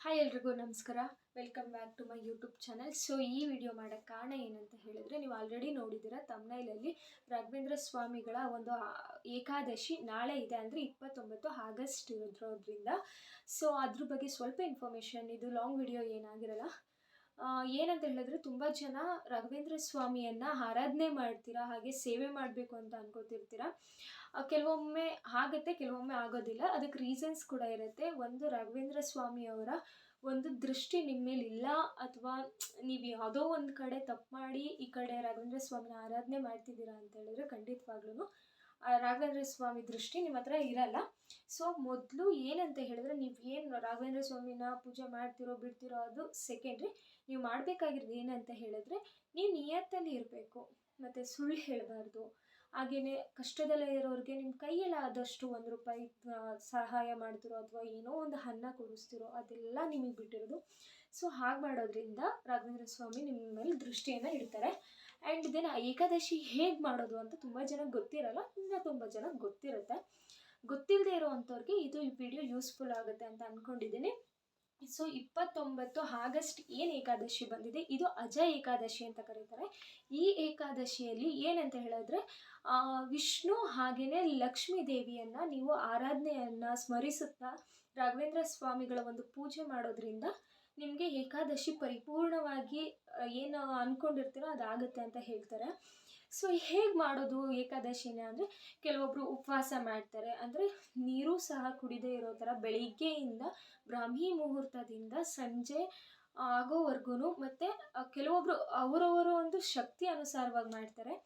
Hi ಎಲ್ರಿಗೂ ನಮಸ್ಕಾರ. Welcome back to my YouTube channel. So ಈ ವಿಡಿಯೋ ಮಾಡೋಕ್ಕೆ ಕಾರಣ ಏನಂತ ಹೇಳಿದರೆ, ನೀವು ಆಲ್ರೆಡಿ ನೋಡಿದ್ದೀರ ತಮ್ನೈಲಲ್ಲಿ ರಾಘವೇಂದ್ರ ಸ್ವಾಮಿಗಳ ಒಂದು ಏಕಾದಶಿ ನಾಳೆ ಇದೆ, ಅಂದರೆ 29 ಆಗಸ್ಟ್ ಇರೋದ್ರಿಂದ. ಸೊ ಅದ್ರ ಬಗ್ಗೆ ಸ್ವಲ್ಪ ಇನ್ಫಾರ್ಮೇಷನ್, ಇದು ಲಾಂಗ್ ವಿಡಿಯೋ ಏನಾಗಿರಲ್ಲ. ಏನಂತ ಹೇಳಿದ್ರೆ, ತುಂಬ ಜನ ರಾಘವೇಂದ್ರ ಸ್ವಾಮಿಯನ್ನು ಆರಾಧನೆ ಮಾಡ್ತೀರಾ, ಹಾಗೆ ಸೇವೆ ಮಾಡಬೇಕು ಅಂತ ಅನ್ಕೋತಿರ್ತೀರ. ಕೆಲವೊಮ್ಮೆ ಆಗುತ್ತೆ, ಕೆಲವೊಮ್ಮೆ ಆಗೋದಿಲ್ಲ. ಅದಕ್ಕೆ ರೀಸನ್ಸ್ ಕೂಡ ಇರುತ್ತೆ. ಒಂದು, ರಾಘವೇಂದ್ರ ಸ್ವಾಮಿಯವರ ಒಂದು ದೃಷ್ಟಿ ನಿಮ್ಮ ಮೇಲೆ ಇಲ್ಲ, ಅಥವಾ ನೀವು ಯಾವುದೋ ಒಂದು ಕಡೆ ತಪ್ಪು ಮಾಡಿ ಈ ಕಡೆ ರಾಘವೇಂದ್ರ ಸ್ವಾಮಿನ ಆರಾಧನೆ ಮಾಡ್ತಿದ್ದೀರಾ ಅಂತ ಹೇಳಿದ್ರೆ ಖಂಡಿತವಾಗ್ಲೂ ರಾಘವೇಂದ್ರ ಸ್ವಾಮಿ ದೃಷ್ಟಿ ನಿಮ್ಮ ಹತ್ರ ಇರಲ್ಲ. ಸೊ ಮೊದಲು ಏನಂತ ಹೇಳಿದ್ರೆ, ನೀವು ಏನು ರಾಘವೇಂದ್ರ ಸ್ವಾಮಿನ ಪೂಜೆ ಮಾಡ್ತಿರೋ ಬಿಡ್ತಿರೋ ಅದು ಸೆಕೆಂಡ್ರಿ. ನೀವು ಮಾಡಬೇಕಾಗಿರೋದು ಏನಂತ ಹೇಳಿದ್ರೆ, ನೀವು ನಿಯತ್ತಲ್ಲಿ ಇರಬೇಕು, ಮತ್ತು ಸುಳ್ಳು ಹೇಳಬಾರ್ದು. ಹಾಗೆಯೇ ಕಷ್ಟದಲ್ಲೇ ಇರೋರಿಗೆ ನಿಮ್ಮ ಕೈಯಲ್ಲಿ ಆದಷ್ಟು ₹1 ಸಹಾಯ ಮಾಡ್ತಿರೋ, ಅಥವಾ ಏನೋ ಒಂದು ಅನ್ನ ಕೊಡಿಸ್ತಿರೋ, ಅದೆಲ್ಲ ನಿಮಗೆ ಬಿಟ್ಟಿರೋದು. ಸೊ ಹಾಗೆ ಮಾಡೋದ್ರಿಂದ ರಾಘವೇಂದ್ರ ಸ್ವಾಮಿ ನಿಮ್ಮ ಮೇಲೆ ದೃಷ್ಟಿಯನ್ನು ಇಡ್ತಾರೆ. ಆ್ಯಂಡ್ ದೆನ್ ಏಕಾದಶಿ ಹೇಗೆ ಮಾಡೋದು ಅಂತ ತುಂಬ ಜನಕ್ಕೆ ಗೊತ್ತಿರಲ್ಲ, ಇನ್ನು ತುಂಬ ಜನಕ್ಕೆ ಗೊತ್ತಿರುತ್ತೆ. ಗೊತ್ತಿಲ್ಲದೆ ಇರೋವಂಥವ್ರಿಗೆ ಈ ವಿಡಿಯೋ ಯೂಸ್ಫುಲ್ ಆಗುತ್ತೆ ಅಂತ ಅಂದ್ಕೊಂಡಿದ್ದೀನಿ. ಸೊ 29 ಆಗಸ್ಟ್ ಏನು ಏಕಾದಶಿ ಬಂದಿದೆ, ಇದು ಅಜ ಏಕಾದಶಿ ಅಂತ ಕರೀತಾರೆ. ಈ ಏಕಾದಶಿಯಲ್ಲಿ ಏನಂತ ಹೇಳಿದ್ರೆ, ವಿಷ್ಣು ಹಾಗೆಯೇ ಲಕ್ಷ್ಮೀ ದೇವಿಯನ್ನು ನೀವು ಆರಾಧನೆಯನ್ನು ಸ್ಮರಿಸುತ್ತಾ ರಾಘವೇಂದ್ರ ಸ್ವಾಮಿಗಳ ಒಂದು ಪೂಜೆ ಮಾಡೋದ್ರಿಂದ ನಿಮಗೆ ಏಕಾದಶಿ ಪರಿಪೂರ್ಣವಾಗಿ ಏನು ಅಂದ್ಕೊಂಡಿರ್ತೀರೋ ಅದಾಗುತ್ತೆ ಅಂತ ಹೇಳ್ತಾರೆ. ಸೊ ಹೇಗೆ ಮಾಡೋದು ಏಕಾದಶಿನ ಅಂದರೆ, ಕೆಲವೊಬ್ಬರು ಉಪವಾಸ ಮಾಡ್ತಾರೆ, ಅಂದರೆ ನೀರು ಸಹ ಕುಡಿದೇ ಇರೋ ಥರ ಬೆಳಿಗ್ಗೆಯಿಂದ ಬ್ರಾಹ್ಮಿ ಮುಹೂರ್ತದಿಂದ ಸಂಜೆ ಆಗೋವರೆಗೂ, ಮತ್ತು ಕೆಲವೊಬ್ಬರು ಅವರವರ ಒಂದು ಶಕ್ತಿ ಅನುಸಾರವಾಗಿ ಮಾಡ್ತಾರೆ.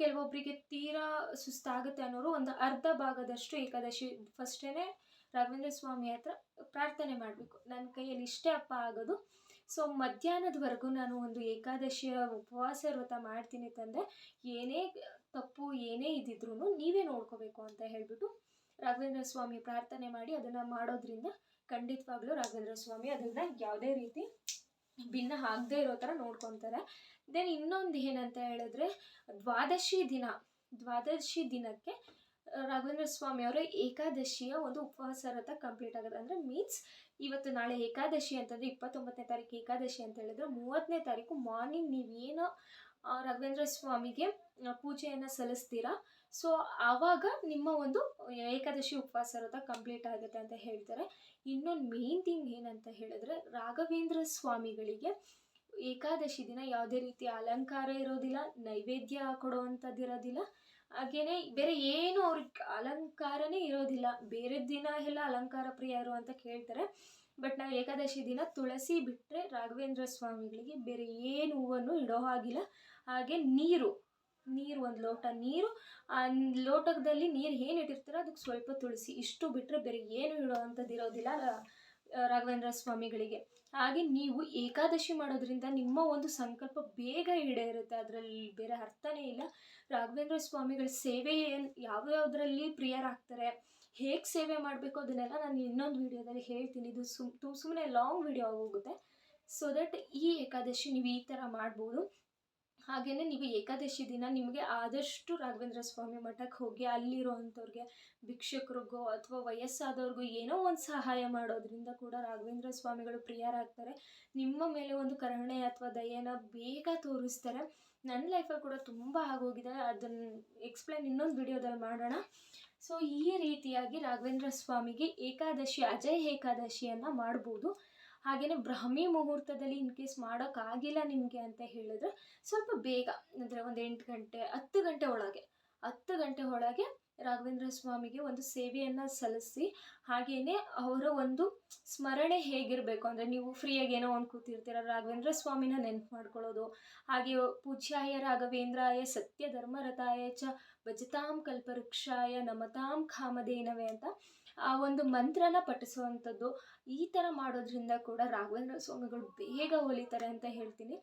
ಕೆಲವೊಬ್ಬರಿಗೆ ತೀರಾ ಸುಸ್ತಾಗುತ್ತೆ ಅನ್ನೋರು ಒಂದು ಅರ್ಧ ಭಾಗದಷ್ಟು ಏಕಾದಶಿ ಫಸ್ಟೇ ರಾಘವೇಂದ್ರ ಸ್ವಾಮಿ ಹತ್ರ ಪ್ರಾರ್ಥನೆ ಮಾಡಬೇಕು, ನನ್ನ ಕೈಯಲ್ಲಿ ಇಷ್ಟೇ ಅಪ್ಪ ಆಗೋದು. ಸೊ ಮಧ್ಯಾಹ್ನದವರೆಗೂ ನಾನು ಒಂದು ಏಕಾದಶಿಯ ಉಪವಾಸ ವ್ರತ ಮಾಡ್ತೀನಿ ತಂದೆ, ಏನೇ ತಪ್ಪು ಏನೇ ಇದ್ದಿದ್ರು ನೀವೇ ನೋಡ್ಕೋಬೇಕು ಅಂತ ಹೇಳಿಬಿಟ್ಟು ರಾಘವೇಂದ್ರ ಸ್ವಾಮಿ ಪ್ರಾರ್ಥನೆ ಮಾಡಿ ಅದನ್ನು ಮಾಡೋದ್ರಿಂದ ಖಂಡಿತವಾಗ್ಲೂ ರಾಘವೇಂದ್ರ ಸ್ವಾಮಿ ಅದನ್ನು ಯಾವುದೇ ರೀತಿ ಭಿನ್ನ ಆಗದೆ ಇರೋ ಥರ ನೋಡ್ಕೊತಾರೆ. ದೆನ್ ಇನ್ನೊಂದು ಏನಂತ ಹೇಳಿದ್ರೆ, ದ್ವಾದಶಿ ದಿನಕ್ಕೆ ರಾಘವೇಂದ್ರ ಸ್ವಾಮಿ ಅವರ ಏಕಾದಶಿಯ ಒಂದು ಉಪವಾಸ ವ್ರತ ಕಂಪ್ಲೀಟ್ ಆಗುತ್ತೆ. ಅಂದರೆ ಮೀನ್ಸ್ ಇವತ್ತು ನಾಳೆ ಏಕಾದಶಿ ಅಂತಂದರೆ 29ನೇ ತಾರೀಕು ಏಕಾದಶಿ ಅಂತ ಹೇಳಿದ್ರೆ, 30ನೇ ತಾರೀಕು ಮಾರ್ನಿಂಗ್ ನೀವೇನು ರಾಘವೇಂದ್ರ ಸ್ವಾಮಿಗೆ ಪೂಜೆಯನ್ನು ಸಲ್ಲಿಸ್ತೀರಾ, ಸೊ ಆವಾಗ ನಿಮ್ಮ ಒಂದು ಏಕಾದಶಿ ಉಪವಾಸ ವ್ರತ ಕಂಪ್ಲೀಟ್ ಆಗುತ್ತೆ ಅಂತ ಹೇಳ್ತಾರೆ. ಇನ್ನೊಂದು ಮೇನ್ ಥಿಂಗ್ ಏನಂತ ಹೇಳಿದ್ರೆ, ರಾಘವೇಂದ್ರ ಸ್ವಾಮಿಗಳಿಗೆ ಏಕಾದಶಿ ದಿನ ಯಾವುದೇ ರೀತಿಯ ಅಲಂಕಾರ ಇರೋದಿಲ್ಲ, ನೈವೇದ್ಯ ಕೊಡುವಂಥದ್ದು ಇರೋದಿಲ್ಲ, ಹಾಗೆಯೇ ಬೇರೆ ಏನು ಅವ್ರಿಗೆ ಅಲಂಕಾರನೇ ಇರೋದಿಲ್ಲ. ಬೇರೆ ದಿನ ಎಲ್ಲ ಅಲಂಕಾರ ಪ್ರಿಯರು ಅಂತ ಕೇಳ್ತಾರೆ, ಬಟ್ ನಾವು ಏಕಾದಶಿ ದಿನ ತುಳಸಿ ಬಿಟ್ಟರೆ ರಾಘವೇಂದ್ರ ಸ್ವಾಮಿಗಳಿಗೆ ಬೇರೆ ಏನು ಹೂವನ್ನು ಇಡೋ ಹಾಗಿಲ್ಲ. ಹಾಗೆ ನೀರು ಒಂದು ಲೋಟ ನೀರು, ಆ ಲೋಟದಲ್ಲಿ ನೀರು ಏನು ಇಟ್ಟಿರ್ತೀರೋ ಅದಕ್ಕೆ ಸ್ವಲ್ಪ ತುಳಸಿ, ಇಷ್ಟು ಬಿಟ್ಟರೆ ಬೇರೆ ಏನು ಇಡೋ ಅಂಥದ್ದು ಇರೋದಿಲ್ಲ ರಾಘವೇಂದ್ರ ಸ್ವಾಮಿಗಳಿಗೆ. ಹಾಗೆ ನೀವು ಏಕಾದಶಿ ಮಾಡೋದ್ರಿಂದ ನಿಮ್ಮ ಒಂದು ಸಂಕಲ್ಪ ಬೇಗ ಈಡೇರುತ್ತೆ, ಅದರಲ್ಲಿ ಬೇರೆ ಅರ್ಥನೇ ಇಲ್ಲ. ರಾಘವೇಂದ್ರ ಸ್ವಾಮಿಗಳ ಸೇವೆ ಯಾವ್ಯಾವುದರಲ್ಲಿ ಪ್ರಿಯರಾಗ್ತಾರೆ, ಹೇಗೆ ಸೇವೆ ಮಾಡಬೇಕು ಅದನ್ನೆಲ್ಲ ನಾನು ಇನ್ನೊಂದು ವಿಡಿಯೋದಲ್ಲಿ ಹೇಳ್ತೀನಿ. ಇದು ಸುಮ್ಮನೆ ಲಾಂಗ್ ವಿಡಿಯೋ ಆಗೋಗುತ್ತೆ. ಸೊ ದಟ್ ಈ ಏಕಾದಶಿ ನೀವು ಈ ಥರ ಮಾಡ್ಬೋದು. ಹಾಗೆಯೇ ನೀವು ಏಕಾದಶಿ ದಿನ ನಿಮಗೆ ಆದಷ್ಟು ರಾಘವೇಂದ್ರ ಸ್ವಾಮಿ ಮಠಕ್ಕೆ ಹೋಗಿ ಅಲ್ಲಿರೋವಂಥವ್ರಿಗೆ, ಭಿಕ್ಷುಕರಿಗೋ ಅಥವಾ ವಯಸ್ಸಾದವ್ರಿಗೂ ಏನೋ ಒಂದು ಸಹಾಯ ಮಾಡೋದ್ರಿಂದ ಕೂಡ ರಾಘವೇಂದ್ರ ಸ್ವಾಮಿಗಳು ಪ್ರಿಯರಾಗ್ತಾರೆ. ನಿಮ್ಮ ಮೇಲೆ ಒಂದು ಕರುಣೆ ಅಥವಾ ದಯೆನ ಬೇಗ ತೋರಿಸ್ತಾರೆ. ನನ್ನ ಲೈಫಲ್ಲಿ ಕೂಡ ತುಂಬ ಆಗೋಗಿದೆ, ಅದನ್ನು ಎಕ್ಸ್ಪ್ಲೈನ್ ಇನ್ನೊಂದು ವಿಡಿಯೋದಲ್ಲಿ ಮಾಡೋಣ. ಸೊ ಈ ರೀತಿಯಾಗಿ ರಾಘವೇಂದ್ರ ಸ್ವಾಮಿಗೆ ಏಕಾದಶಿ ಅಜಯ ಏಕಾದಶಿಯನ್ನು ಮಾಡ್ಬೋದು. ಹಾಗೆಯೇ ಬ್ರಾಹ್ಮಿ ಮುಹೂರ್ತದಲ್ಲಿ ಇನ್ ಕೇಸ್ ಮಾಡೋಕ್ಕಾಗಿಲ್ಲ ನಿಮಗೆ ಅಂತ ಹೇಳಿದ್ರೆ, ಸ್ವಲ್ಪ ಬೇಗ ಅಂದರೆ ಒಂದು 8 ಗಂಟೆ 10 ಗಂಟೆ ಒಳಗೆ ರಾಘವೇಂದ್ರ ಸ್ವಾಮಿಗೆ ಒಂದು ಸೇವೆಯನ್ನು ಸಲ್ಲಿಸಿ, ಹಾಗೆಯೇ ಅವರ ಒಂದು ಸ್ಮರಣೆ ಹೇಗಿರಬೇಕು ಅಂದರೆ, ನೀವು ಫ್ರೀಯಾಗಿ ಏನೋ ಒಂದು ಕೂತಿರ್ತೀರ, ರಾಘವೇಂದ್ರ ಸ್ವಾಮಿನ ನೆನಪು ಮಾಡ್ಕೊಳ್ಳೋದು. ಹಾಗೆ ಪೂಜ್ಯಾಯ ರಾಘವೇಂದ್ರಾಯ ಸತ್ಯ ಧರ್ಮರತಾಯ ಚ ಭಜತಾಂ ಕಲ್ಪವೃಕ್ಷಾಯ ನಮತಾಂ ಕಾಮಧೇನವೇ ಅಂತ ಆ ಒಂದು ಮಂತ್ರನ ಪಠಿಸುವಂಥದ್ದು. ಈ ಥರ ಮಾಡೋದ್ರಿಂದ ಕೂಡ ರಾಘವೇಂದ್ರ ಸ್ವಾಮಿಗಳು ಬೇಗ ಒಲಿತಾರೆ ಅಂತ ಹೇಳ್ತೀನಿ.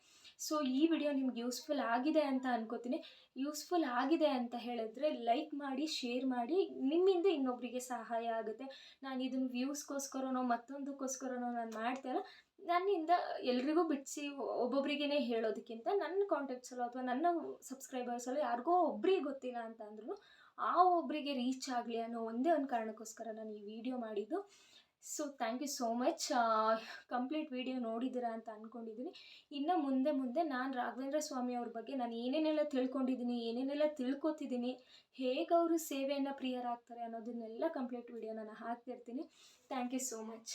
ಸೊ ಈ ವಿಡಿಯೋ ನಿಮ್ಗೆ ಯೂಸ್ಫುಲ್ ಆಗಿದೆ ಅಂತ ಅನ್ಕೋತೀನಿ. ಯೂಸ್ಫುಲ್ ಆಗಿದೆ ಅಂತ ಹೇಳಿದ್ರೆ ಲೈಕ್ ಮಾಡಿ, ಶೇರ್ ಮಾಡಿ, ನಿಮ್ಮಿಂದ ಇನ್ನೊಬ್ಬರಿಗೆ ಸಹಾಯ ಆಗುತ್ತೆ. ನಾನು ಇದನ್ನು ವ್ಯೂಸ್ಗೋಸ್ಕರನೋ ಮತ್ತೊಂದಕ್ಕೋಸ್ಕರನೋ ನಾನು ಮಾಡ್ತಾಯಿಲ್ಲ. ನನ್ನಿಂದ ಎಲ್ರಿಗೂ ಬಿಡಿಸಿ ಒಬ್ಬೊಬ್ರಿಗೇ ಹೇಳೋದಕ್ಕಿಂತ ನನ್ನ ಕಾಂಟ್ಯಾಕ್ಟ್ಸಲ್ಲೋ ಅಥವಾ ನನ್ನ ಸಬ್ಸ್ಕ್ರೈಬರ್ಸಲ್ಲೋ ಯಾರಿಗೋ ಒಬ್ರಿಗೆ ಗೊತ್ತಿಲ್ಲ ಅಂತ ಅಂದ್ರೂ ಆ ಒಬ್ಬರಿಗೆ ರೀಚ್ ಆಗಲಿ ಅನ್ನೋ ಒಂದೇ ಒಂದು ಕಾರಣಕ್ಕೋಸ್ಕರ ನಾನು ಈ ವಿಡಿಯೋ ಮಾಡಿದ್ದು. So thank you so much. Complete video ನೋಡಿದ್ದೀರಾ ಅಂತ ಅಂದ್ಕೊಂಡಿದ್ದೀನಿ. ಇನ್ನು ಮುಂದೆ ಮುಂದೆ ನಾನು ರಾಘವೇಂದ್ರ ಸ್ವಾಮಿ ಅವ್ರ ಬಗ್ಗೆ ನಾನು ಏನೇನೆಲ್ಲ ತಿಳ್ಕೊಂಡಿದ್ದೀನಿ, ಏನೇನೆಲ್ಲ ತಿಳ್ಕೊತಿದ್ದೀನಿ, ಹೇಗೆ ಅವರು ಸೇವೆಯನ್ನು ಪ್ರಿಯರಾಗ್ತಾರೆ ಅನ್ನೋದನ್ನೆಲ್ಲ ಕಂಪ್ಲೀಟ್ ವಿಡಿಯೋ ನಾನು ಹಾಕ್ತಿರ್ತೀನಿ. Thank you so much.